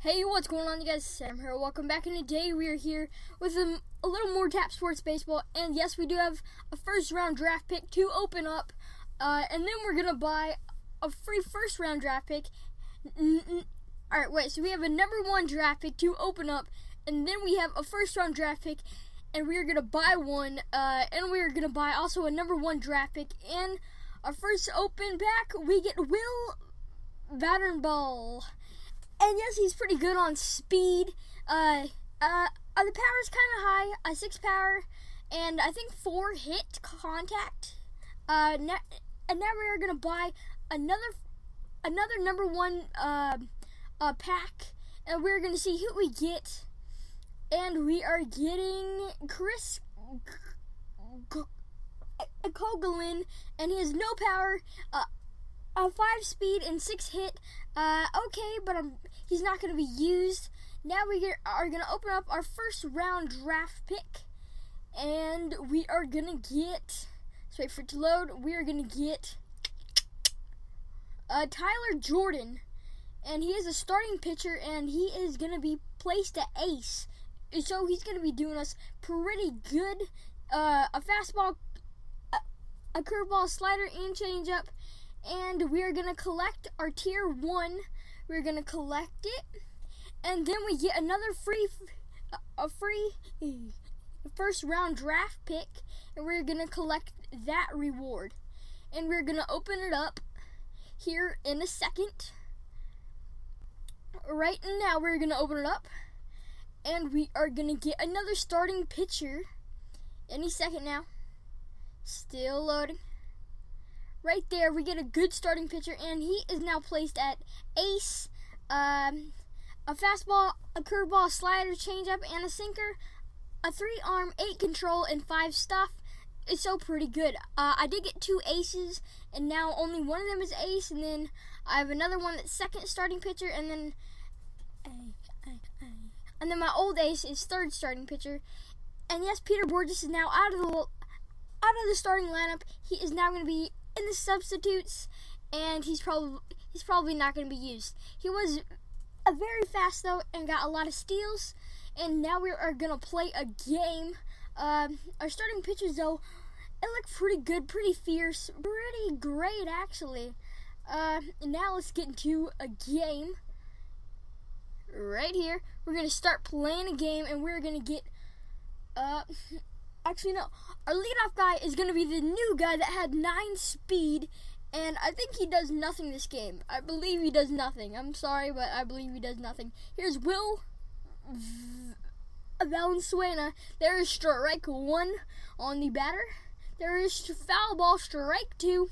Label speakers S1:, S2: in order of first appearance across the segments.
S1: Hey, what's going on, you guys? Sam here. Welcome back, and today we are here with a little more Tap Sports Baseball. And yes, we do have a first-round draft pick to open up, and then we're gonna buy a free first-round draft pick. All right, wait. So we have a number 1 draft pick to open up, and then we have a first-round draft pick, and we are gonna buy one. And we are gonna buy also a number 1 draft pick. And our first open pack, we get Will Vattenball. And yes, he's pretty good on speed. The power is kind of high, 6 power, and I think 4 hit contact. And now we are gonna buy another number 1 pack, and we're gonna see who we get. And we are getting Chris Coghlan, and he has no power. 5 speed and 6 hit. Okay, but he's not going to be used. Now we are going to open up our first round draft pick, and we are going to get, let's wait for it to load, we are going to get Tyler Jordan, and he is a starting pitcher, and he is going to be placed at ace, so he's going to be doing us pretty good. A fastball, a curveball, slider, and changeup. And we are going to collect our tier 1. We're going to collect it. And then we get another free first round draft pick. And we're going to collect that reward. And we're going to open it up here in a second. Right now we're going to open it up. And we are going to get another starting pitcher any second now. Still loading. Right there, we get a good starting pitcher, and he is now placed at ace. A fastball, a curveball, slider, changeup, and a sinker. A 3-arm, 8 control, and 5 stuff. It's so pretty good. I did get 2 aces, and now only one of them is ace, and then I have another one that's second starting pitcher, and then my old ace is third starting pitcher. And yes, Peter Bourjos is now out of the starting lineup. He is now going to be in the substitutes, and he's probably not going to be used. He was very fast though, and got a lot of steals. And now we are going to play a game. Our starting pitchers though, it looked pretty good, pretty fierce, pretty great actually. Now let's get into a game. Right here, we're going to start playing a game, and we're going to get actually, no. Our leadoff guy is going to be the new guy that had 9 speed, and I think he does nothing this game. I believe he does nothing. I'm sorry, but I believe he does nothing. Here's Will Valenzuela. There is strike 1 on the batter. There is foul ball, strike 2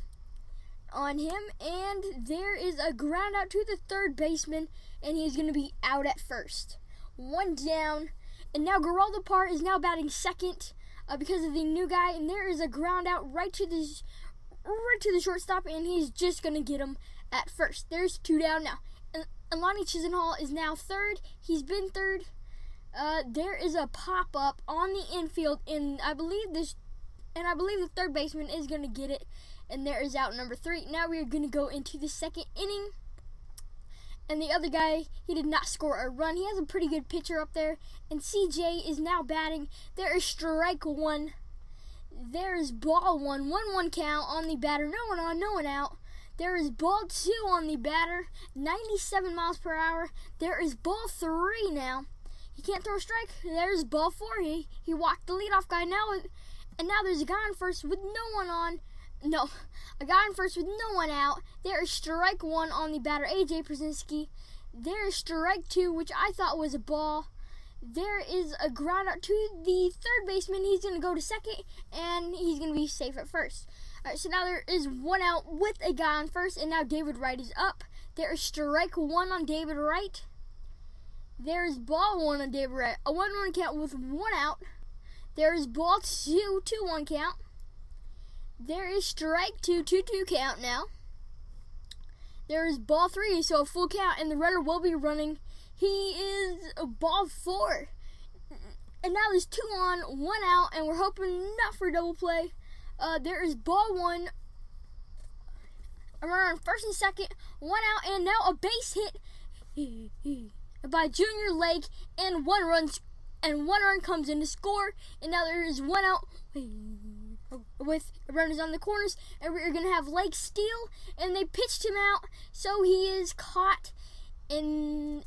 S1: on him, and there is a ground out to the third baseman, and he's going to be out at first. 1 down, and now Geraldo Parra is now batting second. Because of the new guy, and there is a ground out right to the shortstop, and he's just gonna get him at first. There's 2 down now, and Lonnie Chisenhall is now third. He's been third. There is a pop up on the infield, and I believe the third baseman is gonna get it, and there is out number 3. Now we are gonna go into the second inning. And the other guy, he did not score a run. He has a pretty good pitcher up there. And CJ is now batting. There is strike 1. There is ball 1. 1-1 count on the batter. No one on, no one out. There is ball 2 on the batter. 97 miles per hour. There is ball 3 now. He can't throw a strike. There's ball 4. He walked the leadoff guy now. And now there's a guy on first with no one on. No, a guy on first with no one out. There is strike 1 on the batter, AJ Pierzynski. There is strike 2, which I thought was a ball. There is a ground out to the third baseman. He's going to go to second, and he's going to be safe at first. All right, so now there is 1 out with a guy on first, and now David Wright is up. There is strike 1 on David Wright. There is ball 1 on David Wright. A 1-1 count with 1 out. There is ball 2, 2-1 count. There is strike 2, 2-2 count now. There is ball 3, so a full count, and the runner will be running. He is ball 4. And now there's 2 on, 1 out, and we're hoping not for a double play. There is ball 1. A runner on first and second, 1 out, and now a base hit. A by Junior Lake, and one run comes in to score, and now there is one out with runners on the corners, and we're going to have Lake steal, and they pitched him out, so he is caught and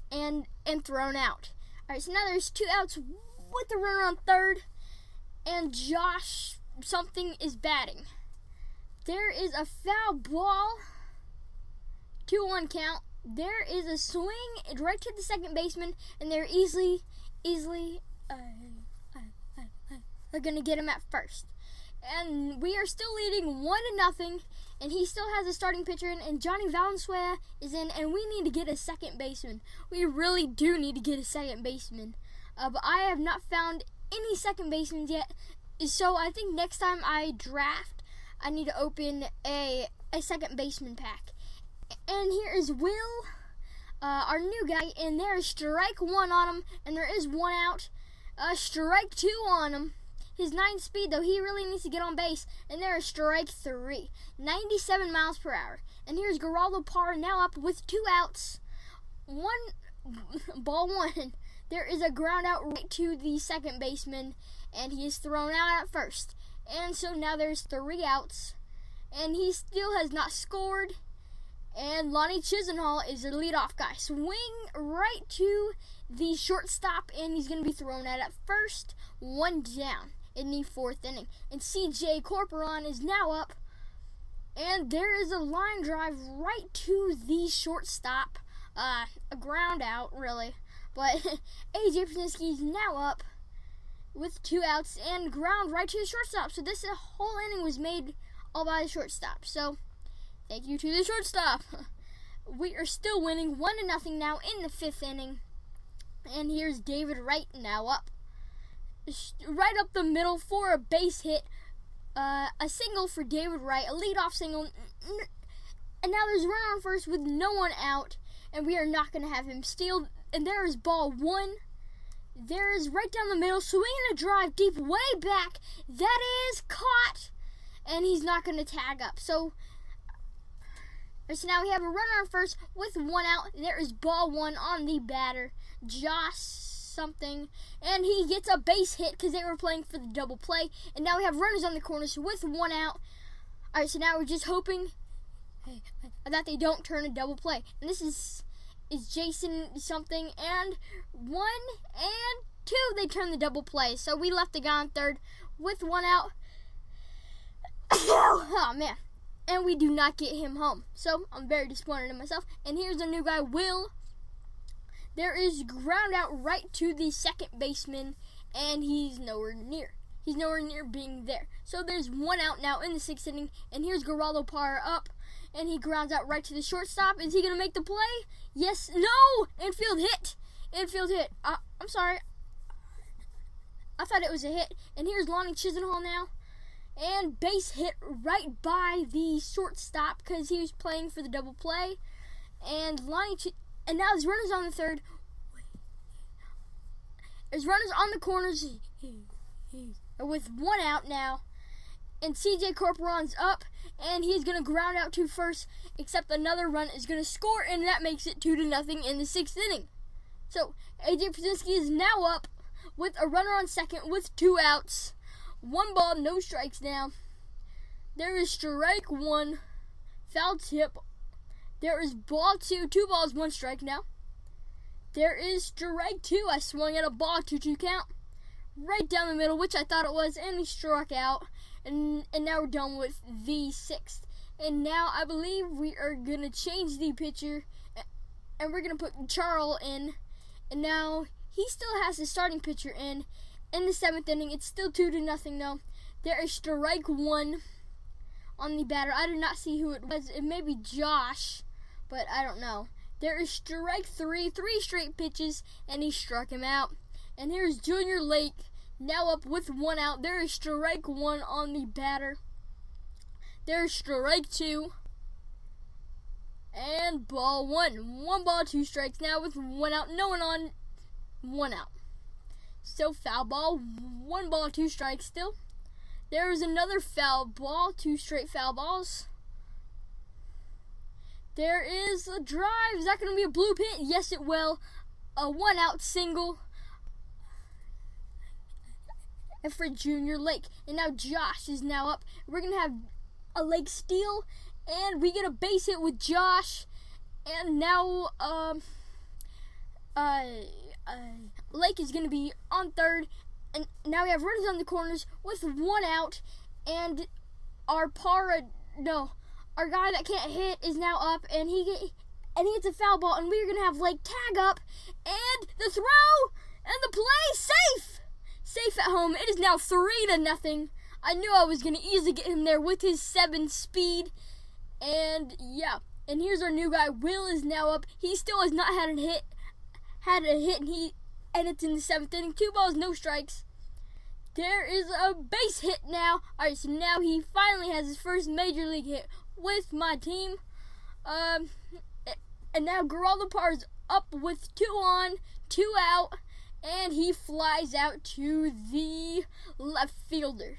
S1: thrown out. All right, so now there's 2 outs with the runner on third, and Josh something is batting. There is a foul ball, 2-1 count. There is a swing right to the second baseman, and they're easily they're going to get him at first. And we are still leading 1-0, and he still has a starting pitcher in, and Johnny Valenzuela is in, and we need to get a second baseman. We really do need to get a second baseman. But I have not found any second basemen yet, so I think next time I draft, I need to open a second baseman pack. And here is Will, our new guy, and there is strike 1 on him, and there is 1 out. Strike 2 on him. His 9 speed, though, he really needs to get on base, and there is strike 3, 97 miles per hour. And here's Geraldo Parra now up with 2 outs, ball 1. There is a ground out right to the second baseman, and he is thrown out at first. And so now there's 3 outs, and he still has not scored. And Lonnie Chisenhall is the leadoff guy. Swing right to the shortstop, and he's going to be thrown out at first. 1 down in the 4th inning. And CJ Corporon is now up, and there is a line drive right to the shortstop. A ground out, really. But AJ Pierzynski is now up with 2 outs and ground right to the shortstop. So this whole inning was made all by the shortstop. So thank you to the shortstop. We are still winning 1-0 now in the 5th inning. And here's David Wright now up. Right up the middle for a base hit. A single for David Wright, a leadoff single. And now there's a runner on first with no one out. And we are not going to have him steal. And there is ball 1. There is right down the middle, swinging a drive deep way back. That is caught. And he's not going to tag up. So now we have a runner on first with 1 out. There is ball 1 on the batter, Josh something. And he gets a base hit because they were playing for the double play. And now we have runners on the corners with 1 out. All right, so now we're just hoping that they don't turn a double play. And this is Jason something. And 1 and 2, they turn the double play. So we left the guy on third with 1 out. Oh, man. And we do not get him home. So I'm very disappointed in myself. And here's our new guy, Will. There is ground out right to the second baseman, and he's nowhere near. He's nowhere near being there. So there's 1 out now in the 6th inning, and here's Geraldo Parra up, and he grounds out right to the shortstop. Is he going to make the play? Yes. No! Infield hit. Infield hit. I'm sorry. I thought it was a hit. And here's Lonnie Chisenhall now. And base hit right by the shortstop because he was playing for the double play. And and now there's runners on the third. There's runners on the corners with 1 out now. And CJ Corporon's up, and he's going to ground out to first, except another run is going to score, and that makes it 2-0 in the 6th inning. So AJ Pierzynski is now up with a runner on second with 2 outs. 1 ball, no strikes now. There is strike 1, foul tip. There is ball 2, 2 balls, 1 strike now. There is strike 2. I swung at a ball, 2-2 count. Right down the middle, which I thought it was, and he struck out. And now we're done with the 6th. And now I believe we are going to change the pitcher, and we're going to put Charles in. And now he still has his starting pitcher in. In the 7th inning, it's still 2-0 though. There is strike 1 on the batter. I did not see who it was. It may be Josh, but I don't know. There is strike 3, 3 straight pitches, and he struck him out. And here's Junior Lake, now up with 1 out. There is strike 1 on the batter. There is strike 2. And ball 1. 1 ball, 2 strikes now with 1 out. No one on, 1 out. Still foul ball, 1 ball, 2 strikes still. There is another foul ball, 2 straight foul balls. There is a drive. Is that going to be a blue pit? Yes, it will. a 1-out single for Junior Lake. And now Josh is now up. We're going to have a Lake steal, and we get a base hit with Josh. And now Lake is going to be on third. And now we have runners on the corners with 1 out. And our guy that can't hit is now up, and he gets a foul ball, and we're going to have Lake tag up, and the throw, and the play, safe at home. It is now 3-0. I knew I was going to easily get him there with his 7 speed, and yeah, and here's our new guy. Will is now up. He still has not had a hit, and it's in the 7th inning. 2 balls, no strikes. There is a base hit now. All right, so now he finally has his first major league hit with my team. And now Geraldo Parr's up with 2 on, 2 out, and he flies out to the left fielder.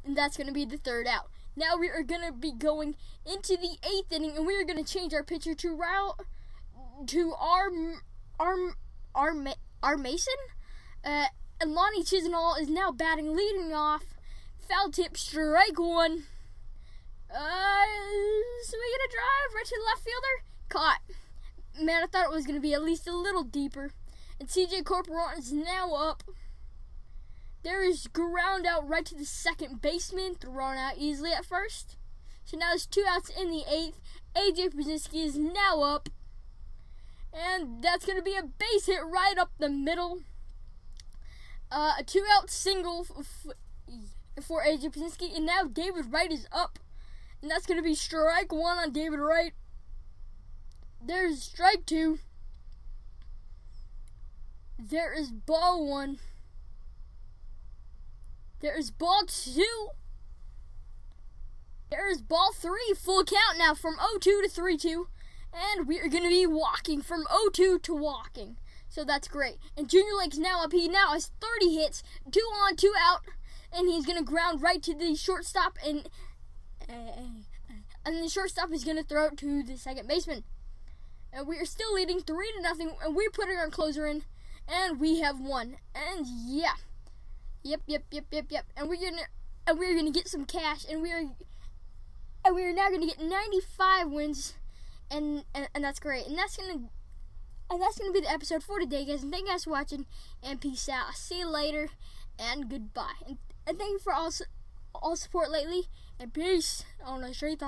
S1: And that's going to be the 3rd out. Now we are going to be going into the 8th inning, and we are going to change our pitcher to our Mason. And Lonnie Chisenhall is now batting, leading off. Foul tip, strike 1. So we get a drive right to the left fielder. Caught. Man, I thought it was going to be at least a little deeper. And CJ Corporon is now up. There is ground out right to the second baseman, thrown out easily at first. So now there's 2 outs in the 8th. AJ Brzezinski is now up. And that's going to be a base hit right up the middle. A 2-out single for AJ Brzezinski. And now David Wright is up. And that's going to be strike 1 on David Wright. There's strike 2. There is ball 1. There is ball 2. There is ball 3. Full count now from 0-2 to 3-2. And we are going to be walking from 0-2 to walking. So that's great. And Junior Lake's now up. He now has 30 hits, 2 on, 2 out. And he's going to ground right to the shortstop. And the shortstop is going to throw it to the second baseman. And we are still leading 3-0. And we're putting our closer in. And we have won. And yeah. Yep. And we're gonna get some cash. And we are now gonna get 95 wins. And that's great. And that's gonna be the episode for today, guys. And thank you guys for watching. And peace out. I'll see you later. And goodbye. And thank you for all support lately. And peace on the street.